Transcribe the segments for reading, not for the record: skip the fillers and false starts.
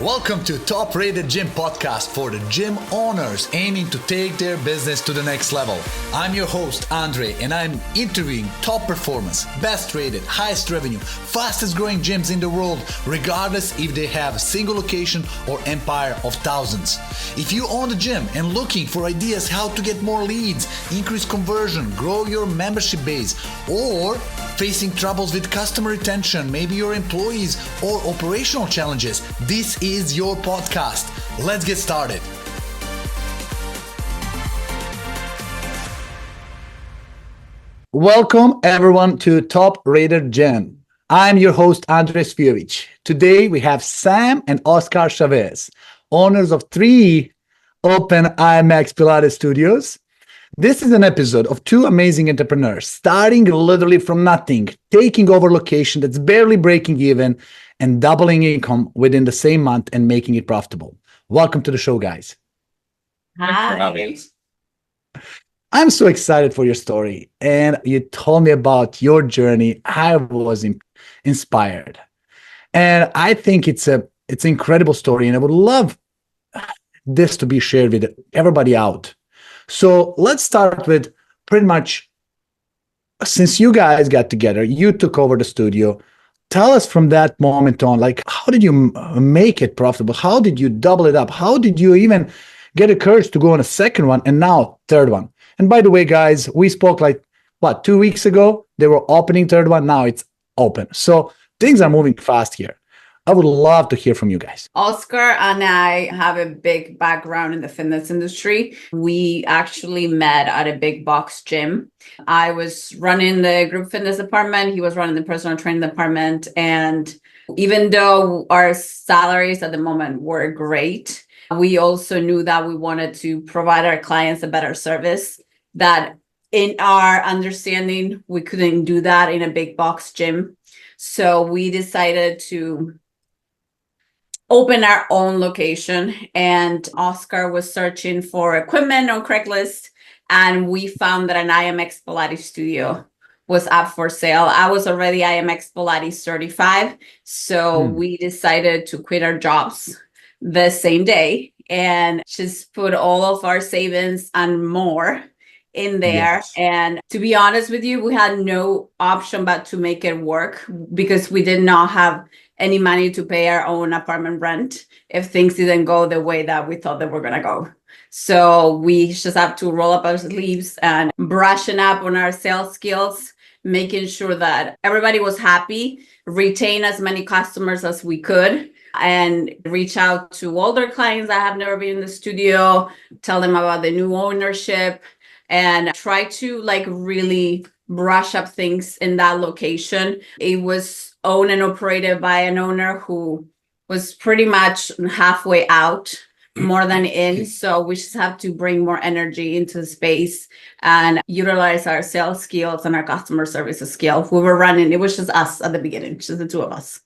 Welcome to Top Rated Gym Podcast for the gym owners aiming to take their business to the next level. I'm your host, Andre, and I'm interviewing top performance, best rated, highest revenue, fastest growing gyms in the world, regardless if they have a single location or empire of thousands. If you own a gym and looking for ideas how to get more leads, increase conversion, grow your membership base, or facing troubles with customer retention, maybe your employees or operational challenges, this is your podcast. Let's get started. Welcome everyone to Top Rated Gym. I'm your host, Andre Spiovic. Today we have Sam and Oscar Chavez, owners of 3 open IM X Pilates studios. This is an episode of 2 amazing entrepreneurs starting literally from nothing, taking over location that's barely breaking even, and doubling income within the same month and making it profitable. Welcome to the show, guys. Hi. I'm so excited for your story. And you told me about your journey. I was inspired. And I think it's an incredible story. And I would love this to be shared with everybody out. So let's start with pretty much, since you guys got together, you took over the studio. Tell us from that moment on, like, how did you make it profitable? How did you double it up? How did you even get the courage to go on a second one and now third one? And by the way, guys, we spoke 2 weeks ago. They were opening third one. Now it's open. So things are moving fast here. I would love to hear from you guys. Oscar and I have a big background in the fitness industry. We actually met at a big box gym. I was running the group fitness department. He was running the personal training department. And even though our salaries at the moment were great, we also knew that we wanted to provide our clients a better service. That in our understanding, we couldn't do that in a big box gym. So we decided to open our own location, and Oscar was searching for equipment on Craigslist, and we found that an IM X Pilates studio was up for sale. I was already IM X Pilates certified, so we decided to quit our jobs the same day and just put all of our savings and more in there. Yes. And to be honest with you, we had no option but to make it work because we did not have any money to pay our own apartment rent if things didn't go the way that we thought they were going to go. So we just have to roll up our sleeves and brushing up on our sales skills, making sure that everybody was happy, retain as many customers as we could, and reach out to older clients that have never been in the studio, tell them about the new ownership, and try to really brush up things in that location. It was owned and operated by an owner who was pretty much halfway out more than in. So we just have to bring more energy into the space and utilize our sales skills and our customer services skills. We were running, it was just us at the beginning, just the 2 of us.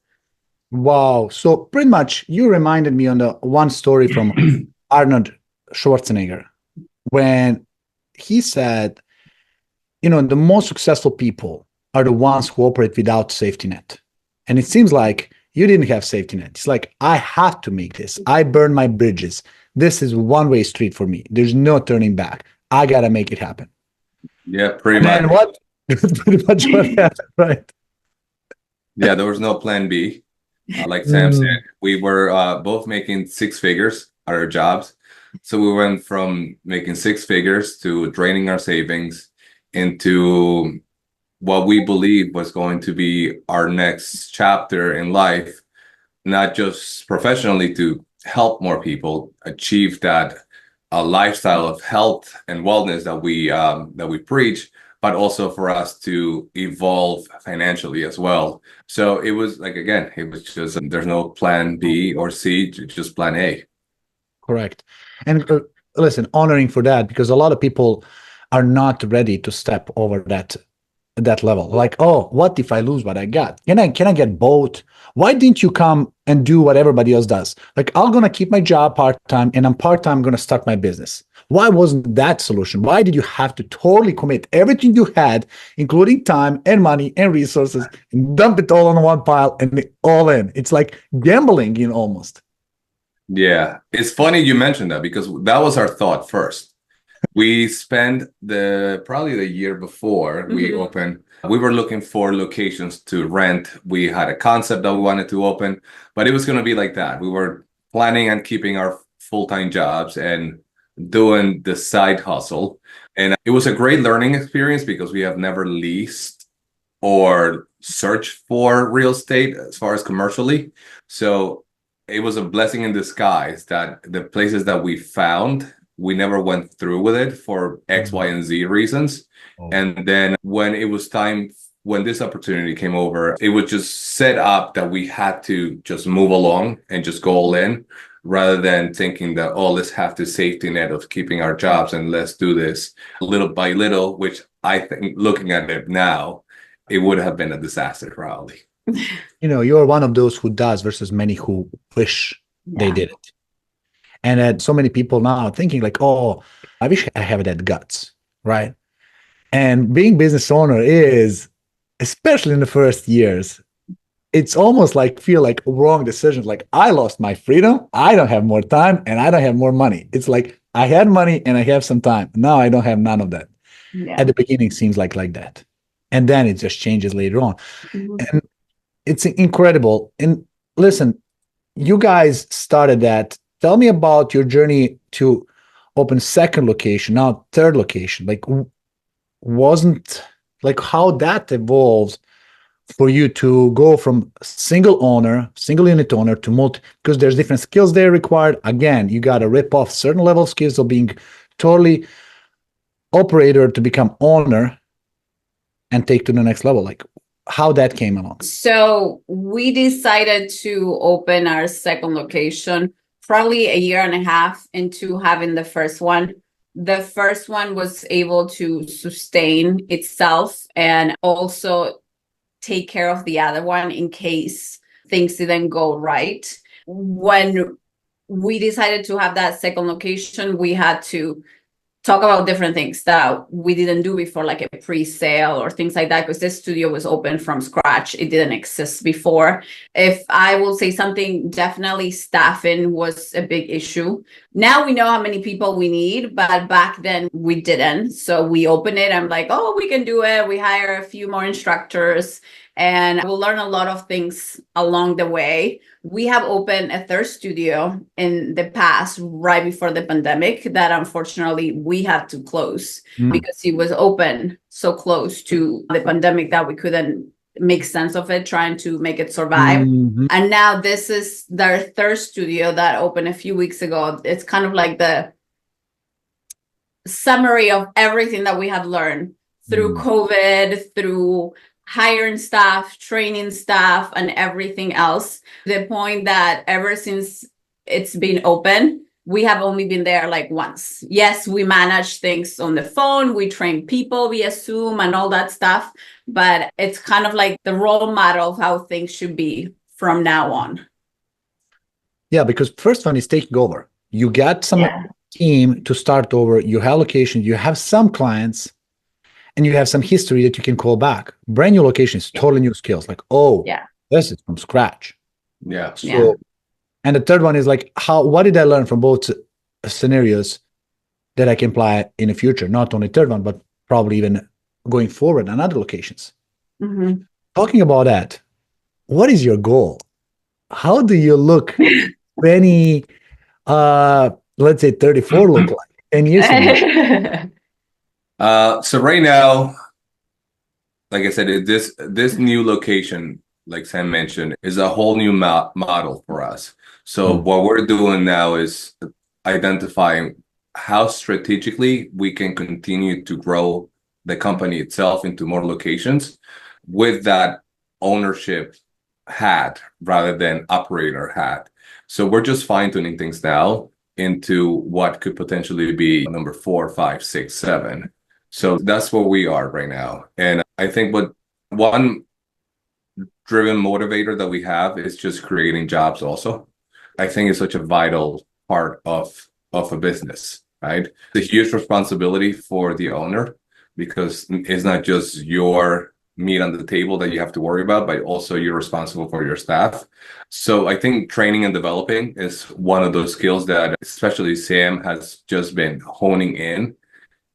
Wow. So pretty much you reminded me on the one story from Arnold Schwarzenegger when he said, the most successful people are the ones who operate without safety net. And it seems like you didn't have safety net. It's like, I have to make this. I burn my bridges. This is one-way street for me. There's no turning back. I got to make it happen. Yeah, pretty much. And what? Pretty much what happened, right? Yeah, there was no plan B. Like Sam said, we were both making 6 figures at our jobs. So we went from making 6 figures to draining our savings into what we believe was going to be our next chapter in life, not just professionally to help more people achieve that lifestyle of health and wellness that we preach, but also for us to evolve financially as well. So it was it was just, there's no plan B or C, just plan A. Correct. And listen, honoring for that, because a lot of people are not ready to step over that level. Like, oh, what if I lose what I got? Can I get both? Why didn't you come and do what everybody else does? Like, I'm going to keep my job part-time and I'm part-time going to start my business. Why wasn't that solution? Why did you have to totally commit everything you had, including time and money and resources, and dump it all on one pile and all in? It's like gambling almost. Yeah, it's funny you mentioned that because that was our thought first. We spent probably the year before we opened, we were looking for locations to rent. We had a concept that we wanted to open, but it was going to be like that. We were planning on keeping our full-time jobs and doing the side hustle. And it was a great learning experience because we have never leased or searched for real estate as far as commercially. So it was a blessing in disguise that the places that we found, we never went through with it for X, Y, and Z reasons. Oh. And then when it was time, when this opportunity came over, it was just set up that we had to just move along and just go all in rather than thinking that, oh, let's have the safety net of keeping our jobs and let's do this little by little, which I think looking at it now, it would have been a disaster probably. You're one of those who does versus many who wish they did it. And so many people now are thinking like, oh, I wish I have that guts, right? And being business owner is, especially in the first years, it's almost like feel like wrong decisions. Like I lost my freedom, I don't have more time, and I don't have more money. It's like I had money and I have some time. Now I don't have none of that. At the beginning seems like that. And then it just changes later on. And it's incredible. And listen, you guys started that. Tell me about your journey to open second location, now third location. Like, wasn't like how that evolved for you to go from single unit owner to multi, because there's different skills there required. Again, you got to rip off certain level of skills of being totally operator to become owner and take to the next level. Like how that came along. So we decided to open our second location probably a year and a half into having the first one. The first one was able to sustain itself and also take care of the other one in case things didn't go right. When we decided to have that second location, we had to talk about different things that we didn't do before, like a pre-sale or things like that, because this studio was open from scratch. It didn't exist before. If I will say something, definitely staffing was a big issue. Now we know how many people we need, but back then we didn't. So we opened it. I'm like, oh, we can do it. We hire a few more instructors and we'll learn a lot of things along the way. We have opened a third studio in the past, right before the pandemic, that unfortunately we had to close because it was open so close to the pandemic that we couldn't make sense of it, trying to make it survive. And now this is their third studio that opened a few weeks ago. It's kind of like the summary of everything that we have learned through COVID, through hiring staff, training staff, and everything else. The point that ever since it's been open, we have only been there like once. Yes, we manage things on the phone, we train people via Zoom and all that stuff, but it's kind of like the role model of how things should be from now on. Yeah, because first one is taking over. You got some team to start over, you have location, you have some clients, and you have some history that you can call back. Brand new locations, totally new skills. Like, this is from scratch. Yeah. So, and the third one is like, what did I learn from both scenarios that I can apply in the future? Not only third one, but probably even going forward on other locations. Talking about that, what is your goal? How do you look 20, let's say 34 look like 10 years from now? So right now, like I said, this new location, like Sam mentioned, is a whole new model for us. So what we're doing now is identifying how strategically we can continue to grow the company itself into more locations with that ownership hat rather than operator hat. So we're just fine-tuning things now into what could potentially be number 4, 5, 6, 7. So that's where we are right now. And I think what one driven motivator that we have is just creating jobs also. I think it's such a vital part of a business, right? It's a huge responsibility for the owner because it's not just your meat on the table that you have to worry about, but also you're responsible for your staff. So I think training and developing is one of those skills that especially Sam has just been honing in.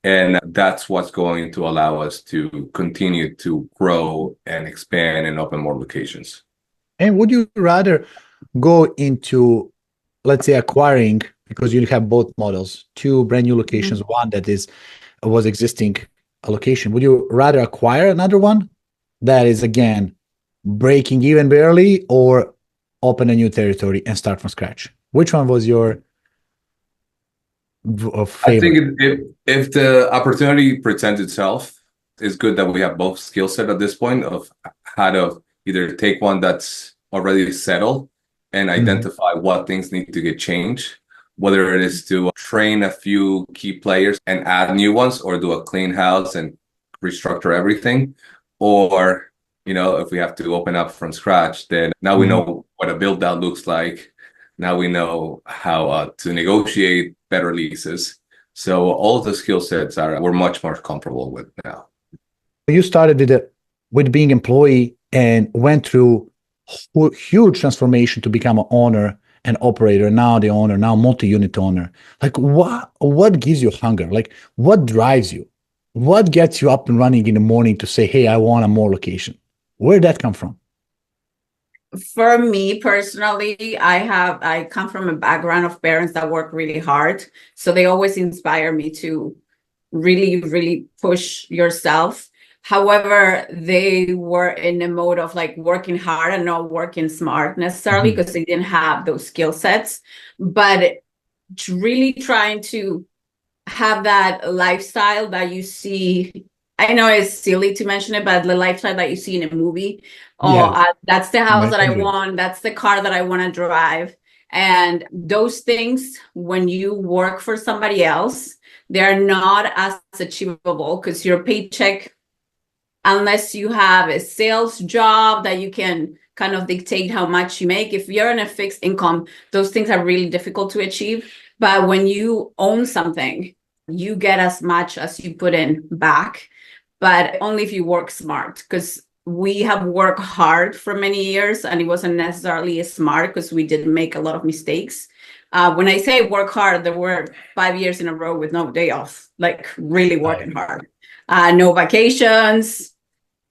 And that's what's going to allow us to continue to grow and expand and open more locations. And would you rather go into, let's say, acquiring, because you have both models, two brand new locations, one that was existing a location. Would you rather acquire another one that is, again, breaking even barely, or open a new territory and start from scratch? Which one was your favorite? I think if the opportunity presents itself, it's good that we have both skill set at this point of how to either take one that's already settled and identify what things need to get changed, whether it is to train a few key players and add new ones, or do a clean house and restructure everything, or if we have to open up from scratch, then now we know what a build out looks like. Now we know how to negotiate better leases. So all of the skill sets we're much more comfortable with now. You started with being employee and went through huge transformation to become an owner and operator. Now the owner, now multi-unit owner. Like what gives you hunger? Like what drives you? What gets you up and running in the morning to say, hey, I want a more location? Where did that come from? For me personally, I come from a background of parents that work really hard. So they always inspire me to really, really push yourself. However, they were in a mode of like working hard and not working smart necessarily, because they didn't have those skill sets, but really trying to have that lifestyle that you see. I know it's silly to mention it, but the lifestyle that you see in a movie. That's the house that I want. That's the car that I want to drive. And those things, when you work for somebody else, they're not as achievable, because your paycheck, unless you have a sales job that you can kind of dictate how much you make. If you're in a fixed income, those things are really difficult to achieve. But when you own something, you get as much as you put in back, but only if you work smart, because we have worked hard for many years and it wasn't necessarily smart because we did make a lot of mistakes. When I say work hard, there were 5 years in a row with no day off, like really working hard. No vacations,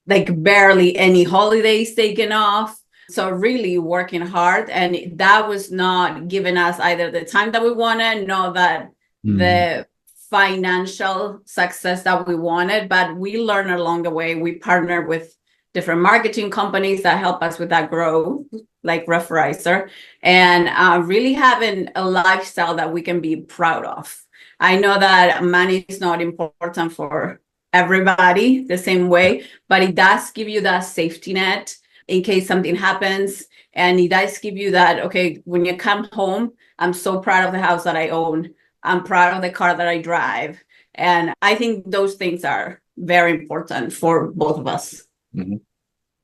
like barely any holidays taken off. So really working hard, and that was not giving us either the time that we wanted, nor that the financial success that we wanted. But we learned along the way. We partnered with different marketing companies that help us with that growth, like Referrizer, and really having a lifestyle that we can be proud of. I know that money is not important for everybody the same way, but it does give you that safety net in case something happens. And it does give you that, okay, when you come home, I'm so proud of the house that I own. I'm proud of the car that I drive. And I think those things are very important for both of us. And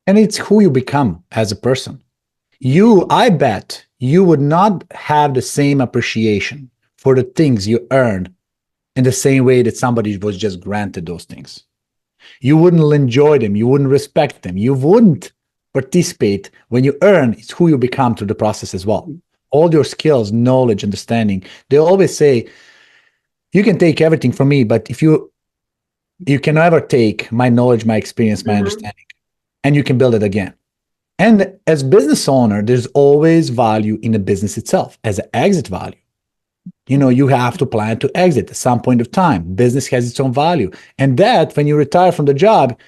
it's who you become as a person. I bet you would not have the same appreciation for the things you earned in the same way that somebody was just granted those things. You wouldn't enjoy them. You wouldn't respect them. You wouldn't participate. When you earn, it's who you become through the process as well. All your skills, knowledge, understanding. They always say, you can take everything from me, but if you can never take my knowledge, my experience, my understanding, and you can build it again. And as business owner, there's always value in the business itself as an exit value. You have to plan to exit at some point of time. Business has its own value. And that, when you retire from the job,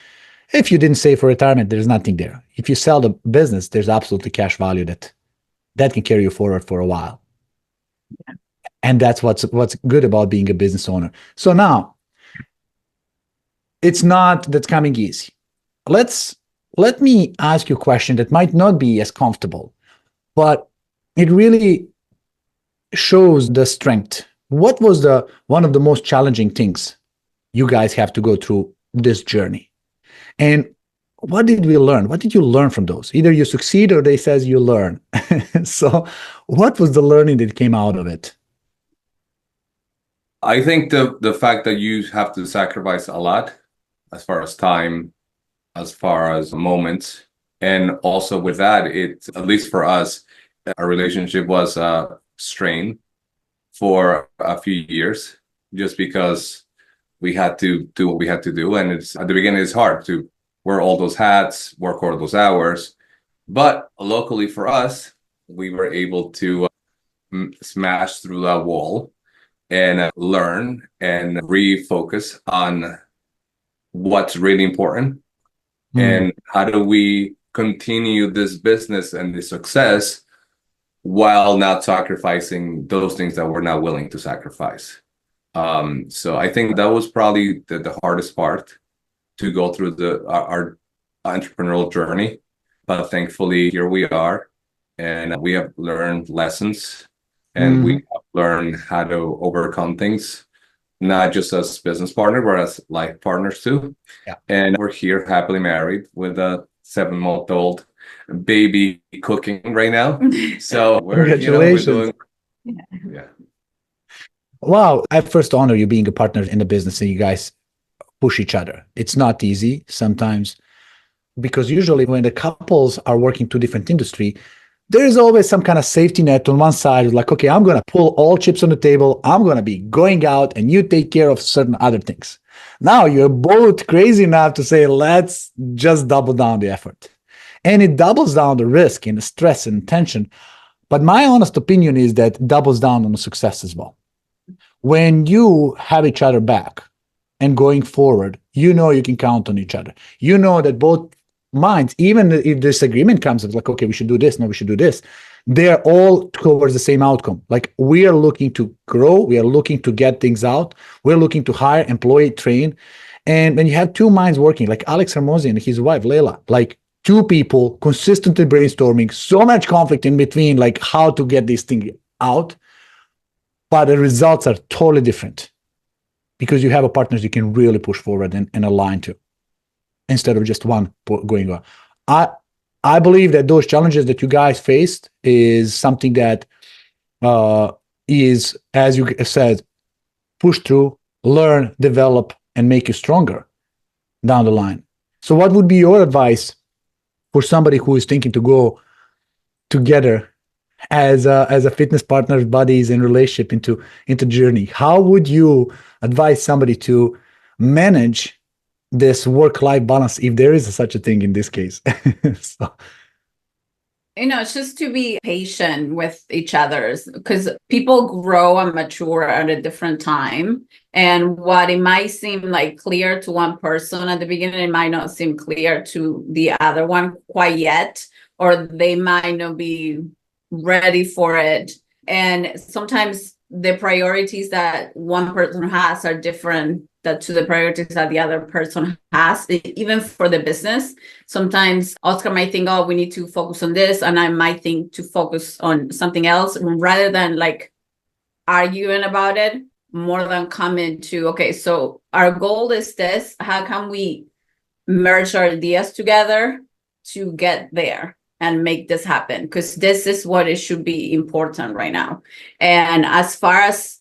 if you didn't save for retirement, there's nothing there. If you sell the business, there's absolutely cash value that can carry you forward for a while. Yeah. And that's what's good about being a business owner. So now, it's not that's coming easy. Let me ask you a question that might not be as comfortable, but it really shows the strength. What was one of the most challenging things you guys have to go through this journey? And what did we learn? What did you learn from those? Either you succeed or they says you learn. So what was the learning that came out of it? I think the fact that you have to sacrifice a lot as far as time, as far as moments. And also with that, it, at least for us, our relationship was strained for a few years just because we had to do what we had to do. And it's at the beginning, it's hard to wear all those hats, work all those hours. But locally for us, we were able to smash through that wall and learn and refocus on what's really important and how do we continue this business and the success while not sacrificing those things that we're not willing to sacrifice. So I think that was probably the hardest part to go through our entrepreneurial journey. But thankfully, here we are, and we have learned lessons, and we have learned how to overcome things, not just as business partner, but as life partners too. Yeah. And we're here happily married with a 7-month-old baby cooking right now. So we're, Congratulations. we're doing, yeah. Wow. I first honor you being a partner in the business and you guys push each other. It's not easy sometimes because usually when the couples are working two different industry, there is always some kind of safety net on one side, like, okay, I'm going to pull all chips on the table. I'm going to be going out and you take care of certain other things. Now you're both crazy enough to say, let's just double down the effort. And it doubles down the risk and the stress and tension. But my honest opinion is that doubles down on the success as well. When you have each other back and going forward, you know you can count on each other. You know that both minds, even if disagreement comes, it's like, okay, we should do this, no, we should do this. They're all towards the same outcome. Like we are looking to grow, we are looking to get things out, we're looking to hire, employ, train. And when you have two minds working, like Alex Hermosi and his wife, Leila, like two people consistently brainstorming, so much conflict in between, like how to get this thing out. But the results are totally different because you have a partner you can really push forward and align to, instead of just one going on. I believe that those challenges that you guys faced is something that is, as you said, push through, learn, develop, and make you stronger down the line. So what would be your advice for somebody who is thinking to go together as a fitness partner, buddies, and relationship into journey? How would you advise somebody to manage this work-life balance, if there is such a thing in this case? So. It's just to be patient with each other's, because people grow and mature at a different time. And what it might seem like clear to one person at the beginning, it might not seem clear to the other one quite yet, or they might not be ready for it. And sometimes the priorities that one person has are different to the priorities that the other person has, even for the business. Sometimes Oscar might think, oh, we need to focus on this, and I might think to focus on something else, rather than like arguing about it, more than coming to, okay, so our goal is this, how can we merge our ideas together to get there and make this happen? Because this is what it should be important right now. And as far as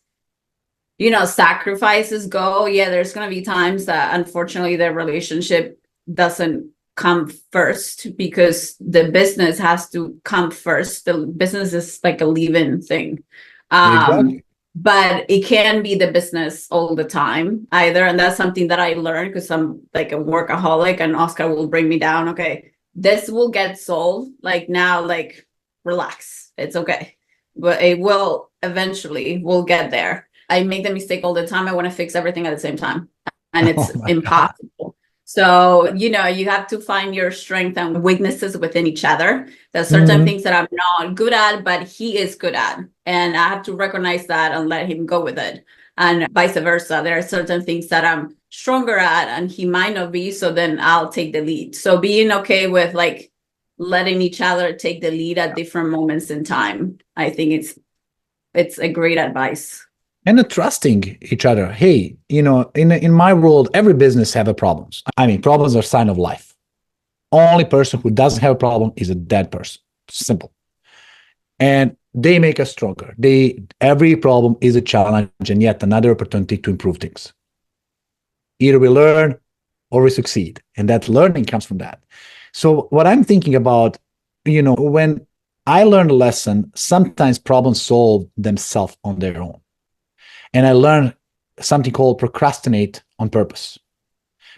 sacrifices go, yeah, there's going to be times that unfortunately the relationship doesn't come first, because the business has to come first. The business is like a leave-in thing. Exactly. But it can be the business all the time either. And that's something that I learned because I'm like a workaholic, and Oscar will bring me down. Okay, this will get solved. Like now, like relax. It's okay. But it will eventually, we'll get there. I make the mistake all the time. I want to fix everything at the same time, and it's impossible. God. So, you have to find your strength and weaknesses within each other. There's certain things that I'm not good at, but he is good at. And I have to recognize that and let him go with it. And vice versa. There are certain things that I'm stronger at and he might not be. So then I'll take the lead. So being okay with like letting each other take the lead at different moments in time, I think it's a great advice. And trusting each other. Hey, in my world, every business have a problems. I mean, problems are a sign of life. Only person who doesn't have a problem is a dead person. Simple. And they make us stronger. Every problem is a challenge and yet another opportunity to improve things. Either we learn, or we succeed. And that learning comes from that. So what I'm thinking about, when I learn a lesson, sometimes problems solve themselves on their own. And I learned something called procrastinate on purpose.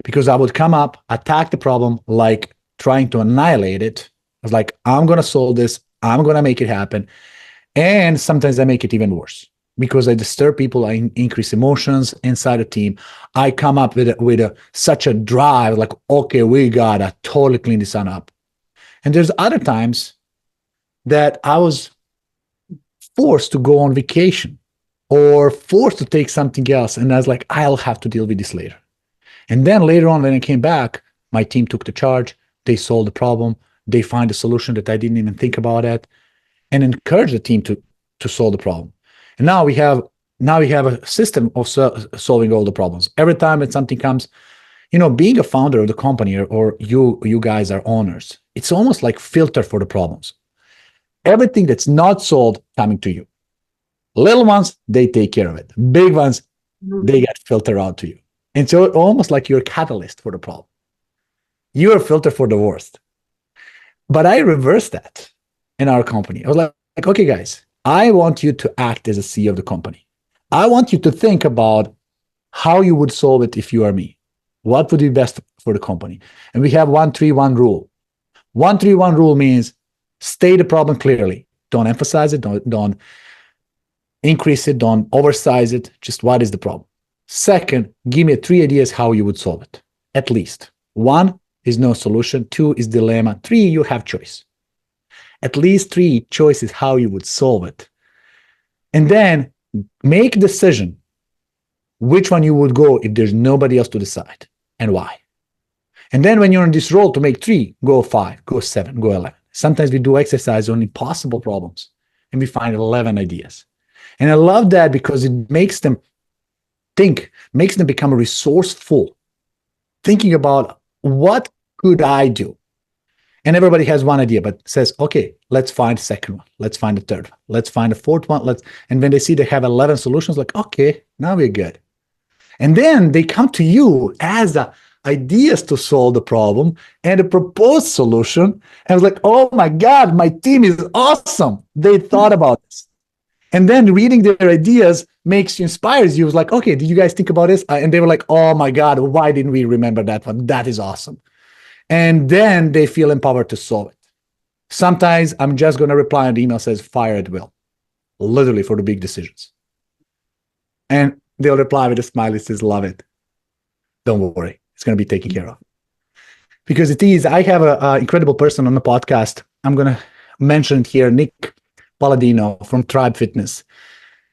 Because I would come up, attack the problem like trying to annihilate it. I was like, I'm going to solve this. I'm going to make it happen. And sometimes I make it even worse because I disturb people. I increase emotions inside the team. I come up with such a drive, like, okay, we got to totally clean this one up. And there's other times that I was forced to go on vacation or forced to take something else. And I was like, I'll have to deal with this later. And then later on, when I came back, my team took the charge. They solved the problem. They find a solution that I didn't even think about it, and encourage the team to solve the problem. And now we have a system of solving all the problems. Every time that something comes, being a founder of the company or you guys are owners, it's almost like filter for the problems. Everything that's not solved coming to you. Little ones, they take care of it. Big ones, they get filtered out to you. And so almost like you're a catalyst for the problem. You're a filter for the worst. But I reversed that in our company. I was like, okay, guys, I want you to act as a CEO of the company. I want you to think about how you would solve it if you are me. What would be best for the company? And we have 1-3-1 rule. 1-3-1 rule means state the problem clearly. Don't emphasize it. Don't increase it. Don't oversize it. Just what is the problem? Second, give me 3 ideas how you would solve it. At least. 1 is no solution. 2 is dilemma. 3, you have choice. At least 3 choices how you would solve it. And then make a decision which one you would go if there's nobody else to decide and why. And then when you're in this role to make 3, go 5, go 7, go 11. Sometimes we do exercise on impossible problems and we find 11 ideas. And I love that because it makes them become resourceful, thinking about what could I do? And everybody has one idea, but says, okay, let's find the second one. Let's find the third one. Let's find the fourth one. And when they see they have 11 solutions, like, okay, now we're good. And then they come to you as ideas to solve the problem and a proposed solution. And I was like, oh my God, my team is awesome. They thought about this. And then reading their ideas inspires you. It's like, okay, did you guys think about this? And they were like, oh my God, why didn't we remember that one? That is awesome. And then they feel empowered to solve it. Sometimes I'm just going to reply on the email says, fire at will, literally for the big decisions. And they'll reply with a smiley says, love it. Don't worry. It's going to be taken care of. Because it is, I have an incredible person on the podcast. I'm going to mention it here, Nick Palladino from Tribe Fitness.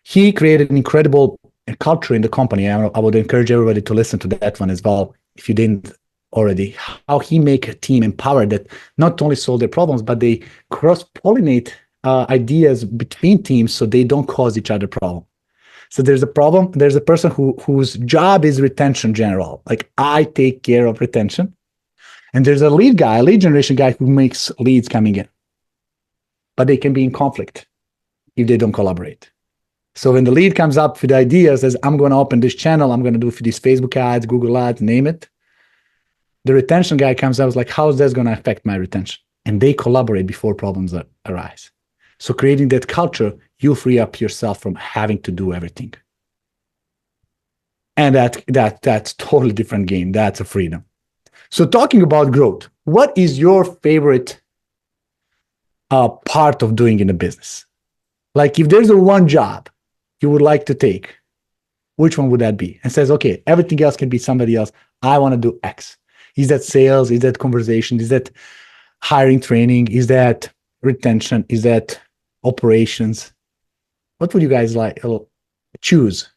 He created an incredible culture in the company. I would encourage everybody to listen to that one as well, if you didn't already. How he make a team empowered that not only solve their problems, but they cross-pollinate ideas between teams so they don't cause each other problem. So there's a problem. There's a person whose job is retention general. Like, I take care of retention. And there's a lead generation guy who makes leads coming in. But they can be in conflict if they don't collaborate. So when the lead comes up with ideas, says, I'm going to open this channel, I'm going to do these Facebook ads, Google ads, name it. The retention guy comes out, like, how is that going to affect my retention? And they collaborate before problems arise. So creating that culture, you free up yourself from having to do everything. And that's totally different game. That's a freedom. So talking about growth, what is your favorite part of doing in a business? Like, if there's one job you would like to take, which one would that be? And says, okay, everything else can be somebody else. I want to do X. Is that sales? Is that conversation? Is that hiring, training? Is that retention? Is that operations? What would you guys like choose?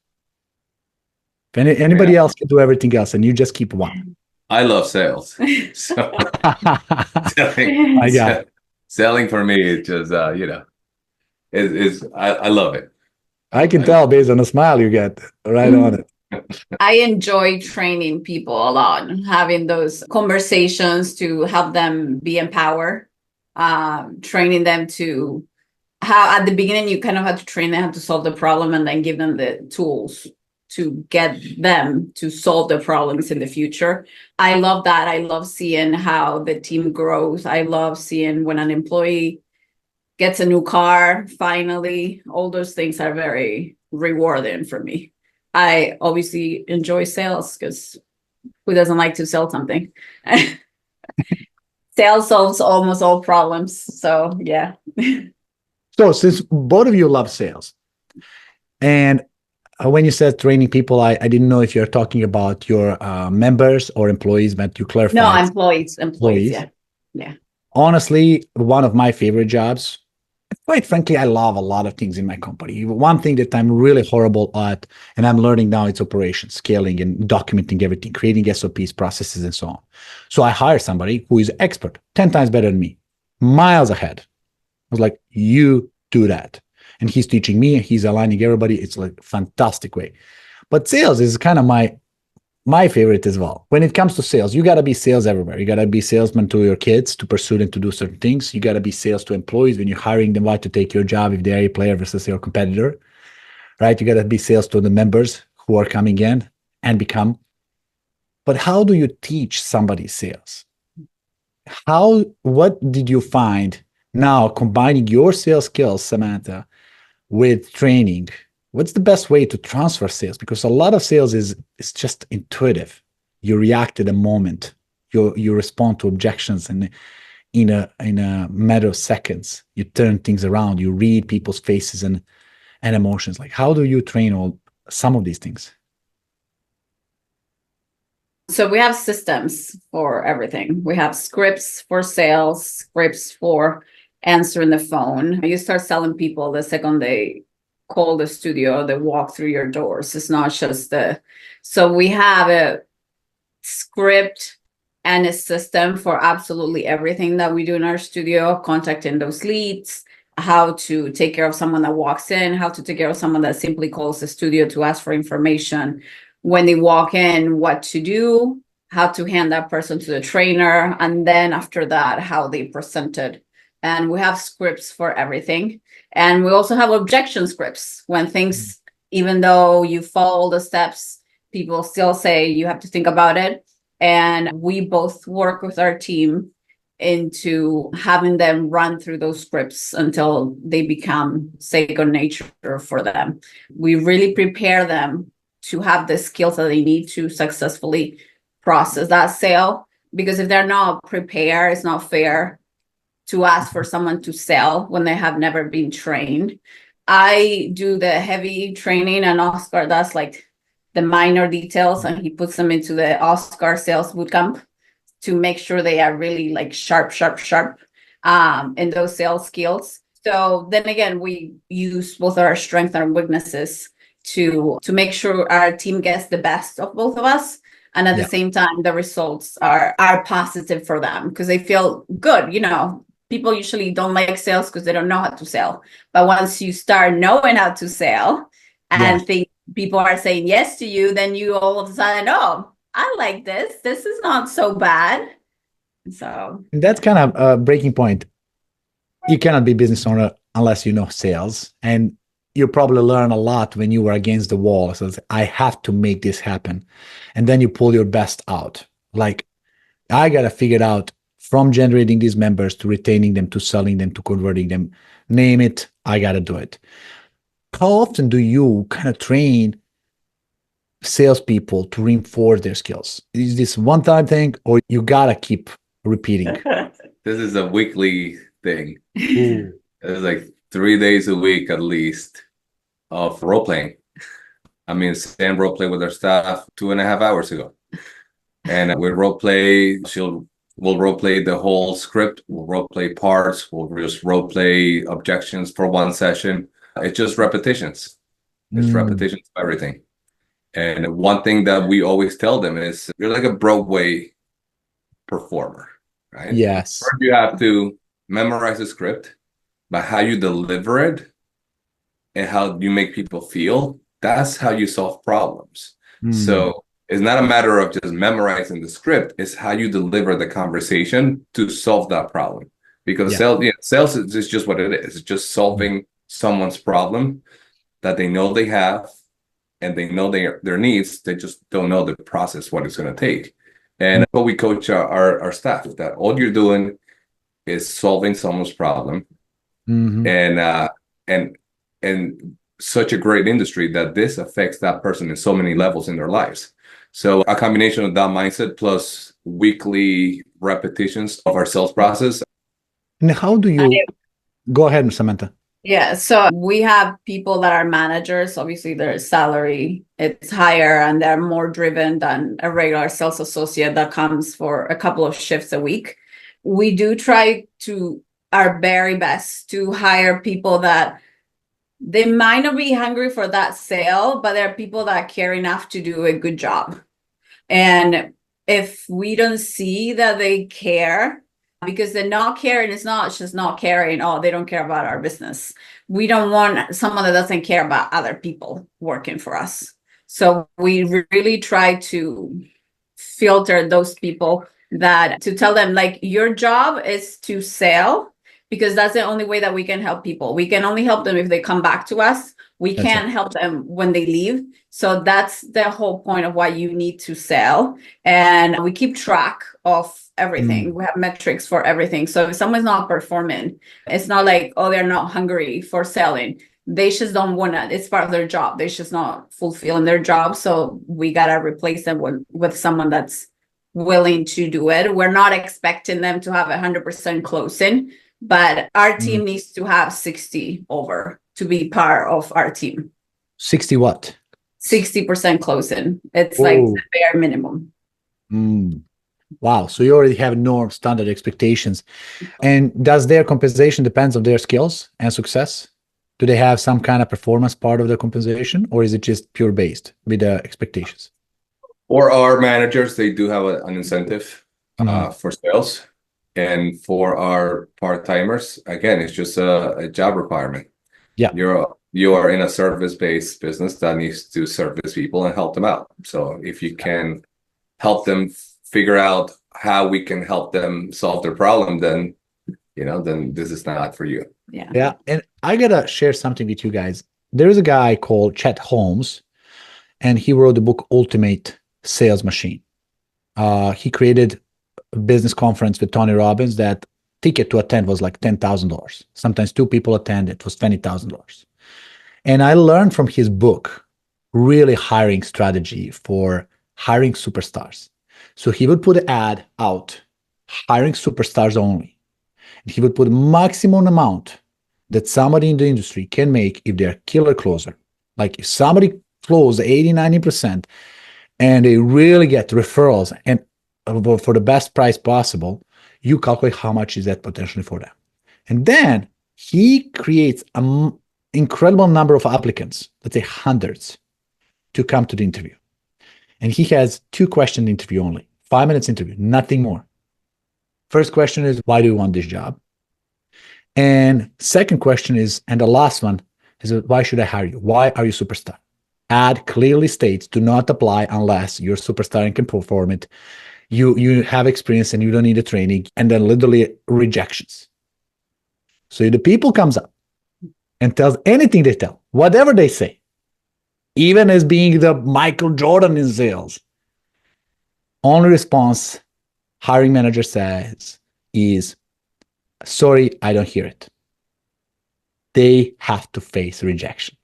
If anybody else can do everything else and you just keep one. I love sales. So selling for me is just I love it. I can tell based on the smile you get right on it. I enjoy training people a lot, having those conversations to help them be empowered, training them to how at the beginning you kind of have to train them how to solve the problem and then give them the tools to get them to solve the problems in the future. I love that. I love seeing how the team grows. I love seeing when an employee gets a new car, finally. All those things are very rewarding for me. I obviously enjoy sales because who doesn't like to sell something? Sales solves almost all problems. So yeah. So since both of you love sales, and when you said training people, I didn't know if you're talking about your members or employees, but you clarified. No, employees. Yeah. Yeah. Honestly, one of my favorite jobs. Quite frankly, I love a lot of things in my company. One thing that I'm really horrible at, and I'm learning now, it's operations, scaling and documenting everything, creating SOPs, processes, and so on. So I hire somebody who is expert, 10 times better than me, miles ahead. I was like, you do that. And he's teaching me, he's aligning everybody. It's like a fantastic way. But sales is kind of my favorite as well. When it comes to sales, you got to be sales everywhere. You got to be salesman to your kids to pursue them to do certain things. You got to be sales to employees when you're hiring them to take your job if they're a player versus your competitor, right? You got to be sales to the members who are coming in and become. But how do you teach somebody sales? What did you find now combining your sales skills, Samantha, with training? What's the best way to transfer sales? Because a lot of sales is just intuitive. You react at a moment. You respond to objections, and in a matter of seconds, you turn things around. You read people's faces and emotions. Like, how do you train some of these things? So we have systems for everything. We have scripts for sales, scripts for answering the phone. You start selling people the second they call the studio, they walk through your doors. It's not just so we have a script and a system for absolutely everything that we do in our studio, contacting those leads, how to take care of someone that walks in, how to take care of someone that simply calls the studio to ask for information. When they walk in, what to do, how to hand that person to the trainer, and then after that, how they presented. And we have scripts for everything. And we also have objection scripts when things, even though you follow the steps, people still say you have to think about it. And we both work with our team into having them run through those scripts until they become second nature for them. We really prepare them to have the skills that they need to successfully process that sale. Because if they're not prepared, it's not fair to ask for someone to sell when they have never been trained. I do the heavy training, and Oscar does like the minor details, and he puts them into the Oscar sales bootcamp to make sure they are really like sharp in those sales skills. So then again, we use both our strengths and weaknesses to make sure our team gets the best of both of us. And at the same time, the results are positive for them because they feel good. People usually don't like sales because they don't know how to sell. But once you start knowing how to sell and think people are saying yes to you, then you all of a sudden, oh, I like this. This is not so bad. So that's kind of a breaking point. You cannot be business owner unless you know sales. And you probably learn a lot when you were against the wall. So I have to make this happen. And then you pull your best out. Like, I got to figure it out from generating these members to retaining them, to selling them, to converting them. Name it, I got to do it. How often do you kind of train salespeople to reinforce their skills? Is this one-time thing, or you got to keep repeating? This is a weekly thing. It's like 3 days a week at least of role playing. I mean, Sam role played with our staff 2.5 hours ago. And we role play, we'll role play the whole script, we'll role play parts, we'll just role play objections for one session. It's just repetitions. It's repetitions of everything. And one thing that we always tell them is you're like a Broadway performer, right? Yes. First you have to memorize the script, but how you deliver it and how you make people feel, that's how you solve problems. So it's not a matter of just memorizing the script, it's how you deliver the conversation to solve that problem. Because sales is just what it is. It's just solving someone's problem that they know they have and they know their needs. They just don't know the process, what it's going to take. And what we coach our staff, that all you're doing is solving someone's problem. Mm-hmm. And such a great industry that this affects that person in so many levels in their lives. So a combination of that mindset plus weekly repetitions of our sales process. And how do you go ahead, Samantha? Yeah, so we have people that are managers. Obviously, their salary it's higher and they're more driven than a regular sales associate that comes for a couple of shifts a week. We do try to our very best to hire people that they might not be hungry for that sale, but they're people that care enough to do a good job. And if we don't see that they care, because they're not caring, it's not just not caring, oh, they don't care about our business. We don't want someone that doesn't care about other people working for us. So we really try to filter those people that to tell them, like, your job is to sell, because that's the only way that we can help people. We can only help them if they come back to us. We can't help them when they leave. So that's the whole point of why you need to sell. And we keep track of everything. We have metrics for everything. So if someone's not performing, it's not like, oh, they're not hungry for selling. They just don't want to. It's part of their job. They're just not fulfilling their job. So we got to replace them with someone that's willing to do it. We're not expecting them to have 100% closing, but our team needs to have 60 over to be part of our team. 60 what? 60% closing. It's like the bare minimum. Wow. So you already have norm standard expectations. And does their compensation depends on their skills and success? Do they have some kind of performance part of the compensation, or is it just pure based with the expectations? For our managers, they do have an incentive for sales. And for our part-timers, again, it's just a job requirement. Yeah. You are in a service-based business that needs to service people and help them out. So if you can help them figure out how we can help them solve their problem, then this is not for you. Yeah. And I gotta share something with you guys. There is a guy called Chet Holmes, and he wrote the book Ultimate Sales Machine. He created a business conference with Tony Robbins that ticket to attend was like $10,000. Sometimes two people attend, it was $20,000. And I learned from his book really hiring strategy for hiring superstars. So he would put an ad out, hiring superstars only. And he would put maximum amount that somebody in the industry can make if they're a killer closer. Like if somebody closes 80, 90% and they really get referrals and for the best price possible, you calculate how much is that potentially for them. And then he creates an incredible number of applicants, let's say hundreds, to come to the interview. And he has 2-question interview only, 5 minutes interview, nothing more. First question is, why do you want this job? And second question is, and the last one is, why should I hire you? Why are you a superstar? Ad clearly states, do not apply unless you're a superstar and can perform it. You have experience and you don't need a training, and then literally rejections. So the people comes up and tells anything they tell, whatever they say, even as being the Michael Jordan in sales. Only response hiring manager says is, sorry, I don't hear it. They have to face rejection.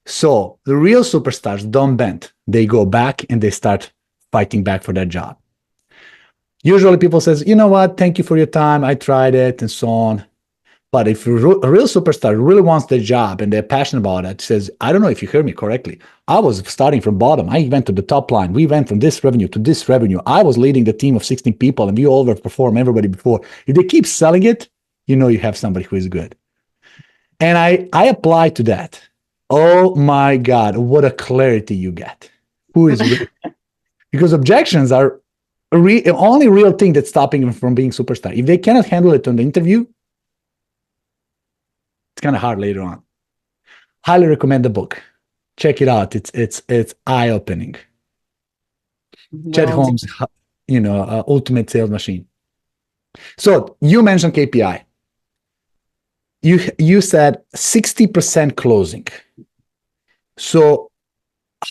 So the real superstars don't bend. They go back and they start fighting back for their job. Usually people says, you know what, thank you for your time, I tried it, and so on. But if a real superstar really wants the job and they're passionate about it, says, I don't know if you heard me correctly. I was starting from bottom. I went to the top line. We went from this revenue to this revenue. I was leading the team of 16 people and we overperformed everybody before. If they keep selling it, you know you have somebody who is good. And I apply to that. Oh my God, what a clarity you get. Who is really? Because objections are only real thing that's stopping them from being superstar. If they cannot handle it on the interview, it's kind of hard later on. Highly recommend the book. Check it out. It's eye-opening. Well, Chet Holmes, Ultimate Sales Machine. So you mentioned KPI. You said 60% closing. So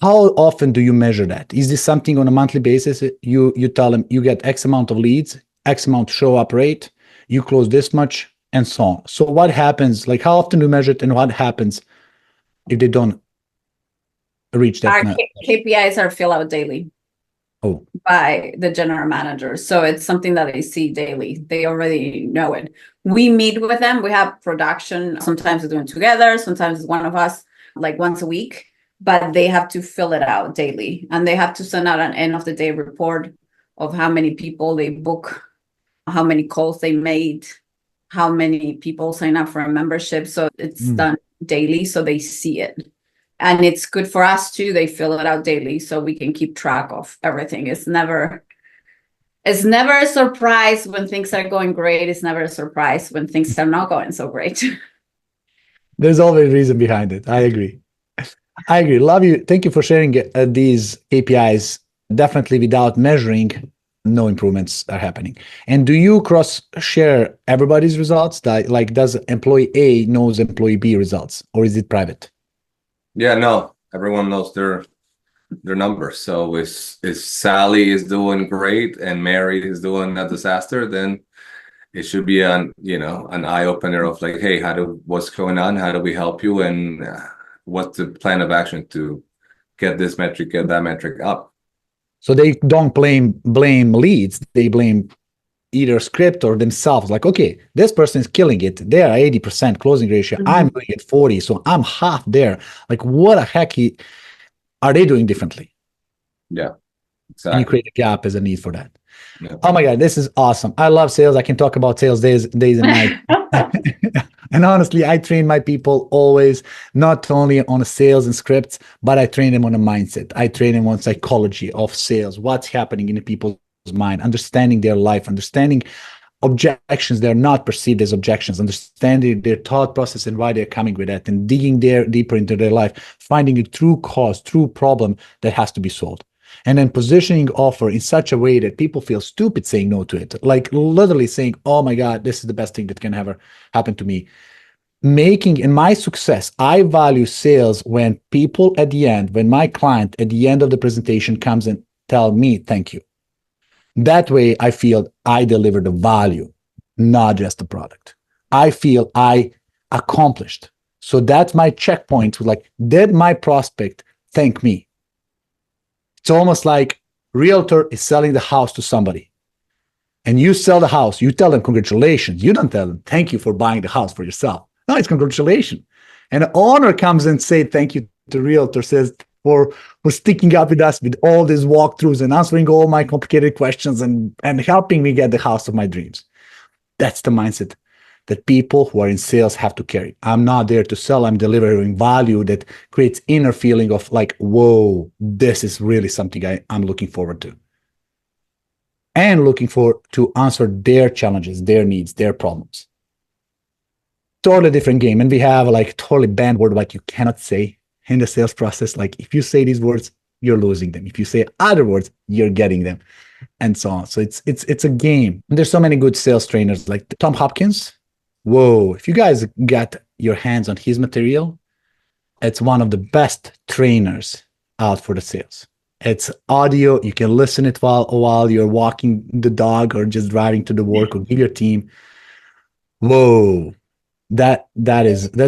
how often do you measure that? Is this something on a monthly basis? You tell them you get X amount of leads, X amount show up rate, you close this much, and so on. So what happens? Like, how often do you measure it, and what happens if they don't reach that? Our KPIs are filled out daily by the general manager. So it's something that they see daily. They already know it. We meet with them. We have production. Sometimes we're doing it together. Sometimes it's one of us, like once a week. But they have to fill it out daily. And they have to send out an end of the day report of how many people they book, how many calls they made, how many people sign up for a membership. So it's done daily, so they see it. And it's good for us too. They fill it out daily so we can keep track of everything. It's never a surprise when things are going great. It's never a surprise when things are not going so great. There's always a reason behind it. I agree. Love you. Thank you for sharing these KPIs. Definitely without measuring, no improvements are happening. And do you cross share everybody's results? Like, does employee A knows employee B results, or is it private? Yeah, no, everyone knows their numbers. So if Sally is doing great and Mary is doing a disaster, then it should be an eye opener of like, hey, what's going on? How do we help you? And what's the plan of action to get this metric, get that metric up? So they don't blame leads. They blame either script or themselves. Like, okay, this person is killing it. They're 80% closing ratio. I'm doing it 40, so I'm half there. Like, what the heck are they doing differently? Yeah, exactly. And you create a gap as a need for that. Yeah. Oh my God, this is awesome. I love sales. I can talk about sales days and nights. And honestly, I train my people always, not only on sales and scripts, but I train them on a mindset. I train them on psychology of sales, what's happening in the people's mind, understanding their life, understanding objections. They're not perceived as objections, understanding their thought process and why they're coming with that, and digging deeper into their life, finding a true cause, true problem that has to be solved. And then positioning offer in such a way that people feel stupid saying no to it. Like literally saying, oh my God, this is the best thing that can ever happen to me. In my success, I value sales when people at the end, when my client at the end of the presentation comes and tell me, thank you. That way I feel I delivered the value, not just the product. I feel I accomplished. So that's my checkpoint. Like, did my prospect thank me? It's almost like realtor is selling the house to somebody, and you sell the house. You tell them congratulations. You don't tell them thank you for buying the house for yourself. No, it's congratulations. And the owner comes and say thank you to realtor, says for sticking up with us with all these walkthroughs and answering all my complicated questions and helping me get the house of my dreams. That's the mindset that people who are in sales have to carry. I'm not there to sell. I'm delivering value that creates inner feeling of like, whoa, this is really something I'm looking forward to. And looking to answer their challenges, their needs, their problems. Totally different game. And we have like totally banned word like you cannot say in the sales process. Like if you say these words, you're losing them. If you say other words, you're getting them, and so on. So it's a game. And there's so many good sales trainers like Tom Hopkins. Whoa, if you guys got your hands on his material, it's one of the best trainers out for the sales. It's audio. You can listen it while you're walking the dog or just driving to the work or give your team. Whoa, that's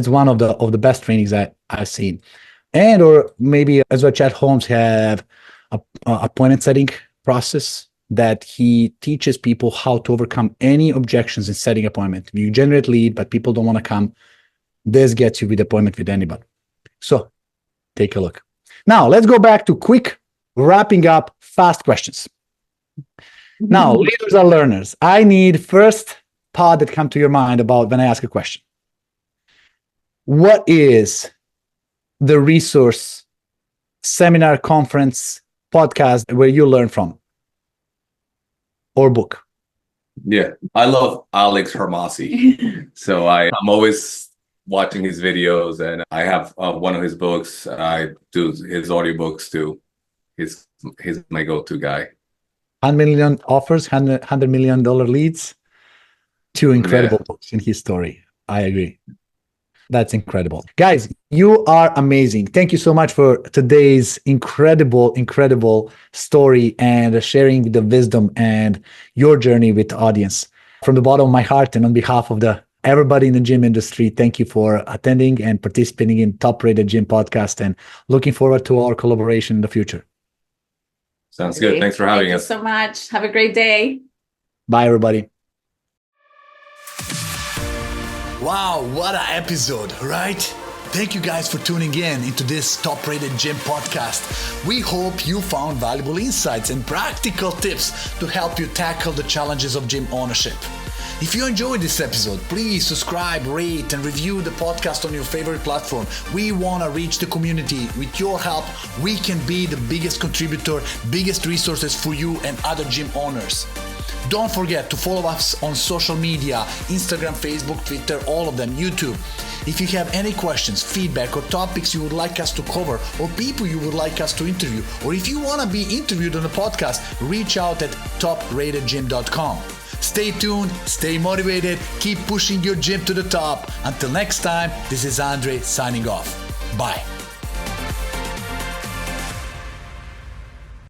one of the best trainings I've seen. And or maybe as well, Chad Holmes have a appointment setting process that he teaches people how to overcome any objections in setting appointment. You generate lead, but people don't want to come. This gets you with appointment with anybody. So take a look. Now let's go back to quick wrapping up fast questions. Now, leaders are learners. I need first thought that come to your mind about when I ask a question. What is the resource, seminar, conference, podcast where you learn from? Or book? Yeah, I love Alex Hermasi. So I'm always watching his videos, and I have one of his books. I do his audiobooks too. He's my go-to guy. 100 million offers, $100 million leads. Two incredible books in his story. I agree. That's incredible. Guys, you are amazing. Thank you so much for today's incredible story and sharing the wisdom and your journey with the audience. From the bottom of my heart and on behalf of everybody in the gym industry, thank you for attending and participating in Top Rated Gym Podcast, and looking forward to our collaboration in the future. Sounds good. Thanks for having us. Thank you so much. Have a great day. Bye, everybody. Wow, what an episode, right? Thank you guys for tuning in into this Top Rated Gym Podcast. We hope you found valuable insights and practical tips to help you tackle the challenges of gym ownership. If you enjoyed this episode, please subscribe, rate, and review the podcast on your favorite platform. We want to reach the community. With your help, we can be the biggest contributor, biggest resources for you and other gym owners. Don't forget to follow us on social media, Instagram, Facebook, Twitter, all of them, YouTube. If you have any questions, feedback, or topics you would like us to cover, or people you would like us to interview, or if you want to be interviewed on the podcast, reach out at topratedgym.com. Stay tuned, stay motivated, keep pushing your gym to the top. Until next time, this is Andre signing off. Bye.